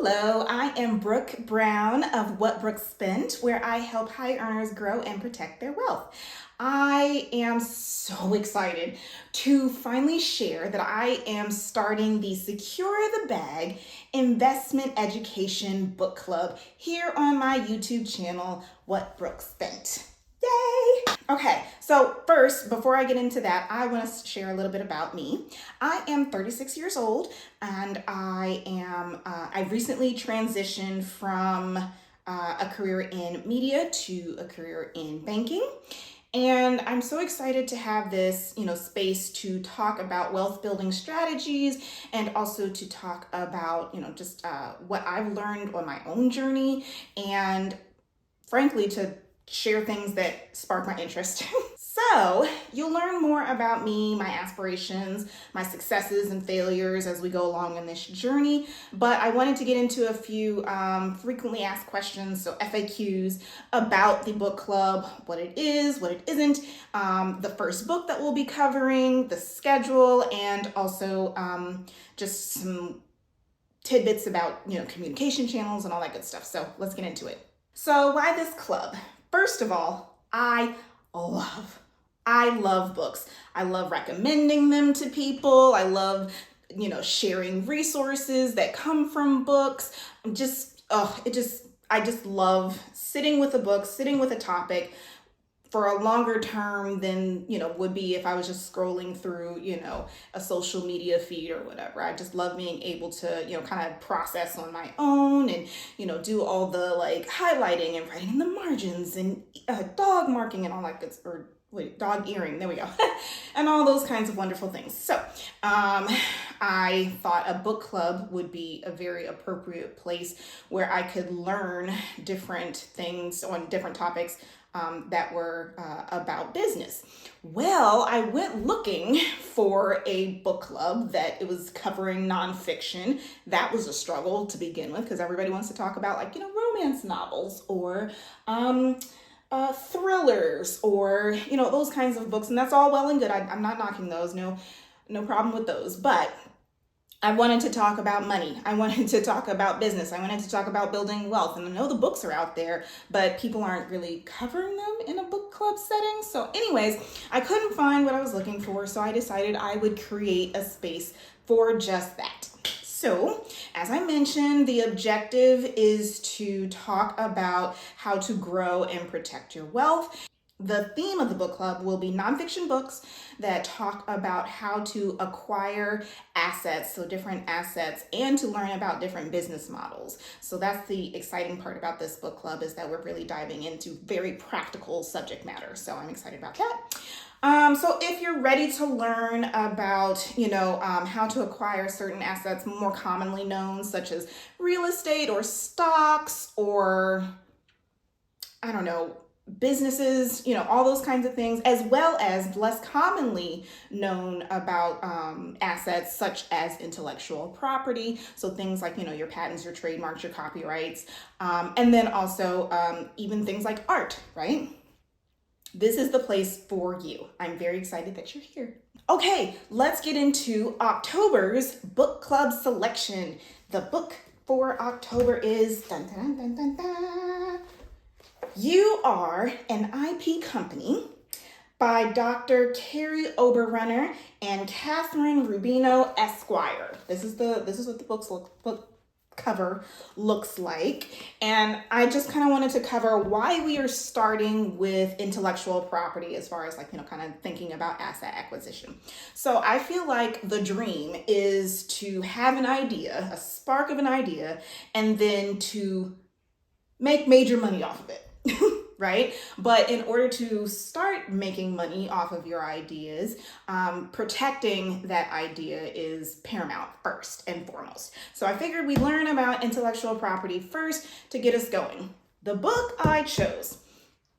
Hello, I am Brooke Brown of What Brooke Spent, where I help high earners grow and protect their wealth. I am so excited to finally share that I am starting the Secure the Bag Investment Education Book Club here on my YouTube channel, What Brooke Spent. Yay! Okay, so first, before I get into that, I want to share a little bit about me. I am 36 years old, and I recently transitioned from a career in media to a career in banking. And I'm so excited to have this, space to talk about wealth building strategies and also to talk about, just what I've learned on my own journey and frankly to share things that spark my interest. So you'll learn more about me, my aspirations, my successes and failures as we go along in this journey. But I wanted to get into a few frequently asked questions, so FAQs about the book club, what it is, what it isn't, the first book that we'll be covering, the schedule, and also just some tidbits about, communication channels and all that good stuff. So let's get into it. So why this club? First of all, I love books. I love recommending them to people. I love, sharing resources that come from books. I just love sitting with a book, sitting with a topic for a longer term than, would be if I was just scrolling through, a social media feed or whatever. I just love being able to, kind of process on my own and, do all the highlighting and writing in the margins and dog marking and all that good, dog earring, there we go. And all those kinds of wonderful things. So I thought a book club would be a very appropriate place where I could learn different things on different topics that were about business. Well, I went looking for a book club that it was covering nonfiction. That was a struggle to begin with because everybody wants to talk about romance novels or thrillers or those kinds of books, and that's all well and good. I'm not knocking those, no problem with those, but I wanted to talk about money. I wanted to talk about business. I wanted to talk about building wealth. And I know the books are out there, but people aren't really covering them in a book club setting. So anyways, I couldn't find what I was looking for. So I decided I would create a space for just that. So as I mentioned, the objective is to talk about how to grow and protect your wealth. The theme of the book club will be nonfiction books that talk about how to acquire assets, so different assets, and to learn about different business models. So that's the exciting part about this book club, is that we're really diving into very practical subject matter. So I'm excited about that. So if you're ready to learn about, how to acquire certain assets more commonly known, such as real estate or stocks or, businesses, all those kinds of things, as well as less commonly known about assets such as intellectual property. So things like, your patents, your trademarks, your copyrights, and then also even things like art, right? This is the place for you. I'm very excited that you're here. Okay, let's get into October's book club selection. The book for October is dun, dun, dun, dun, dun. You Are an IP Company by Dr. Carrie Oberrunner and Catherine Rubino Esquire. This is what the book cover looks like. And I just kind of wanted to cover why we are starting with intellectual property as far as kind of thinking about asset acquisition. So I feel like the dream is to have an idea, a spark of an idea, and then to make major money off of it. Right? But in order to start making money off of your ideas, protecting that idea is paramount first and foremost. So I figured we'd learn about intellectual property first to get us going. The book I chose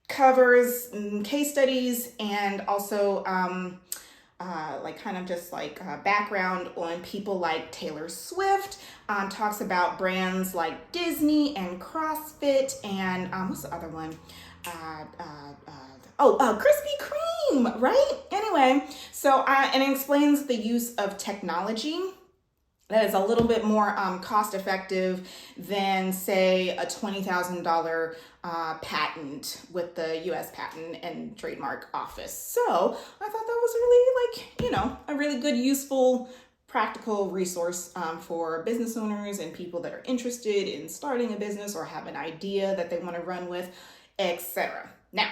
covers case studies and also background on people like Taylor Swift, talks about brands like Disney and CrossFit and what's the other one? Krispy Kreme, right? Anyway, so and it explains the use of technology that is a little bit more cost effective than, say, a $20,000 patent with the US Patent and Trademark Office. So I thought that was really, like, a really good, useful, practical resource for business owners and people that are interested in starting a business or have an idea that they want to run with, etc. Now,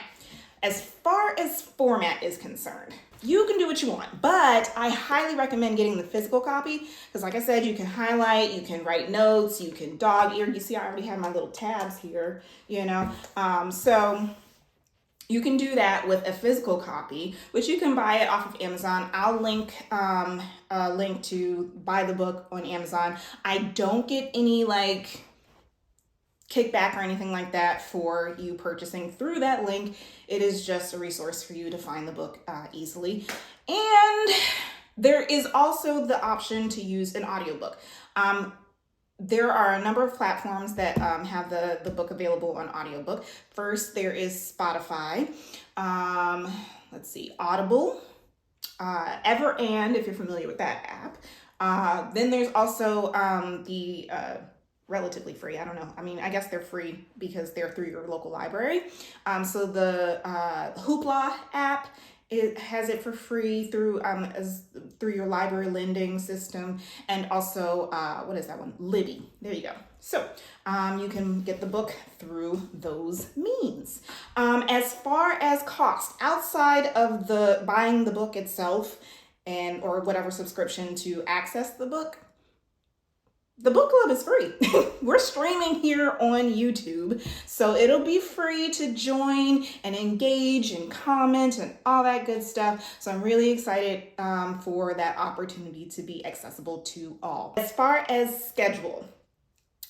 as far as format is concerned, you can do what you want, but I highly recommend getting the physical copy because, like I said, you can highlight, you can write notes, you can dog ear. You see, I already have my little tabs here, so you can do that with a physical copy, which you can buy it off of Amazon. I'll link a link to buy the book on Amazon. I don't get any kickback or anything like that for you purchasing through that link. It is just a resource for you to find the book easily. And there is also the option to use an audiobook. There are a number of platforms that have the book available on audiobook. First, there is Spotify, Audible, Everand, if you're familiar with that app. Then there's also the relatively free. I don't know. I mean, I guess they're free because they're through your local library. So the Hoopla app, it has it for free through your library lending system, and also what is that one? Libby. There you go. So you can get the book through those means. As far as cost, outside of the buying the book itself and or whatever subscription to access the book club is free. We're streaming here on YouTube, so it'll be free to join and engage and comment and all that good stuff. So I'm really excited for that opportunity to be accessible to all. As far as schedule,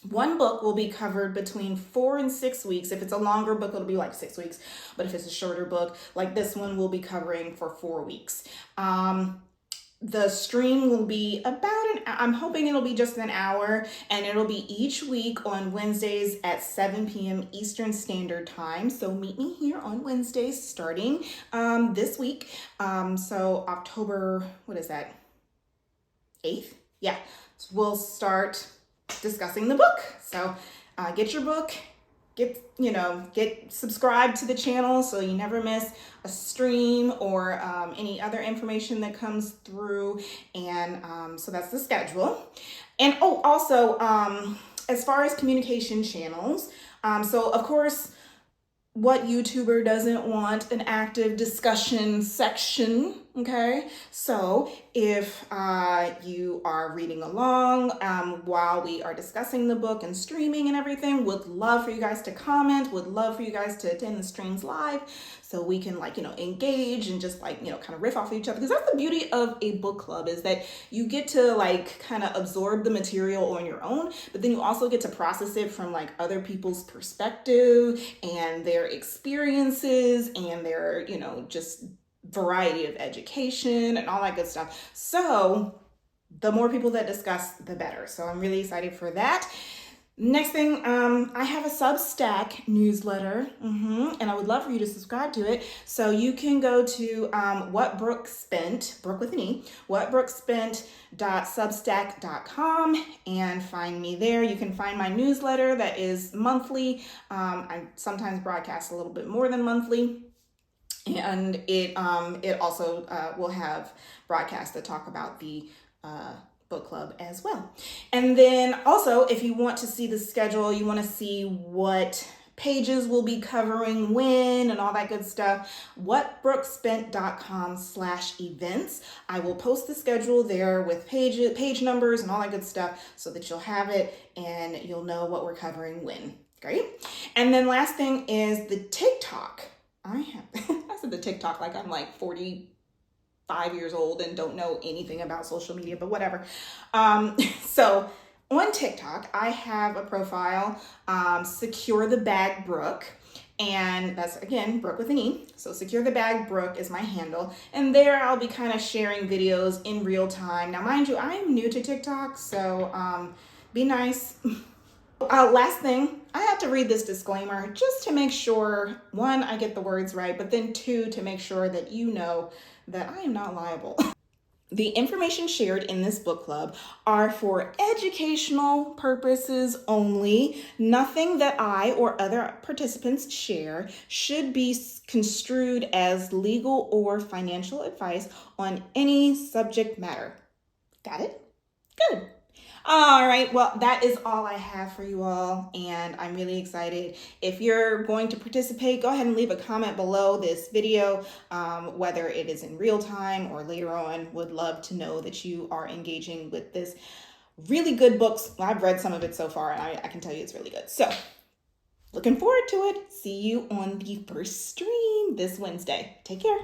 one book will be covered between 4 and 6 weeks. If it's a longer book, it'll be like 6 weeks. But if it's a shorter book, like this one, we'll be covering for 4 weeks. The stream will be I'm hoping it'll be just an hour, and it'll be each week on Wednesdays at 7 p.m. Eastern Standard Time. So meet me here on Wednesdays starting this week. So October, what is that? 8th? Yeah, so we'll start discussing the book. So get your book. Get subscribed to the channel so you never miss a stream or any other information that comes through. And so that's the schedule. And also, as far as communication channels, so of course, what YouTuber doesn't want an active discussion section, okay? So if you are reading along while we are discussing the book and streaming and everything, would love for you guys to comment, would love for you guys to attend the streams live so we can engage and just kind of riff off of each other. Because that's the beauty of a book club, is that you get to kind of absorb the material on your own, but then you also get to process it from other people's perspective and their experiences and their, just variety of education and all that good stuff. So the more people that discuss, the better. So I'm really excited for that. Next thing, I have a Substack newsletter, and I would love for you to subscribe to it. So you can go to What Brooke Spent, Brooke with an E, whatbrookespent.substack.com and find me there. You can find my newsletter that is monthly. I sometimes broadcast a little bit more than monthly. And it also will have broadcasts that talk about the book club as well. And then also, if you want to see the schedule, you want to see what pages we'll be covering when and all that good stuff, whatbrookespent.com/events. I will post the schedule there with page numbers and all that good stuff so that you'll have it and you'll know what we're covering when. Great. And then last thing is the TikTok. I said the TikTok like I'm 45 years old and don't know anything about social media, but whatever. So on TikTok, I have a profile, Secure the Bag Brooke, and that's again, Brooke with an E. So Secure the Bag Brooke is my handle. And there I'll be kind of sharing videos in real time. Now, mind you, I'm new to TikTok, so be nice. Last thing, I have to read this disclaimer just to make sure, one, I get the words right, but then two, to make sure that you know that I am not liable. The information shared in this book club are for educational purposes only. Nothing that I or other participants share should be construed as legal or financial advice on any subject matter. Got it? Good. All right, well, that is all I have for you all, and I'm really excited. If you're going to participate, go ahead and leave a comment below this video, whether it is in real time or later on. Would love to know that you are engaging with this really good books. I've read some of it so far, and I can tell you it's really good. So, looking forward to it. See you on the first stream this Wednesday. Take care.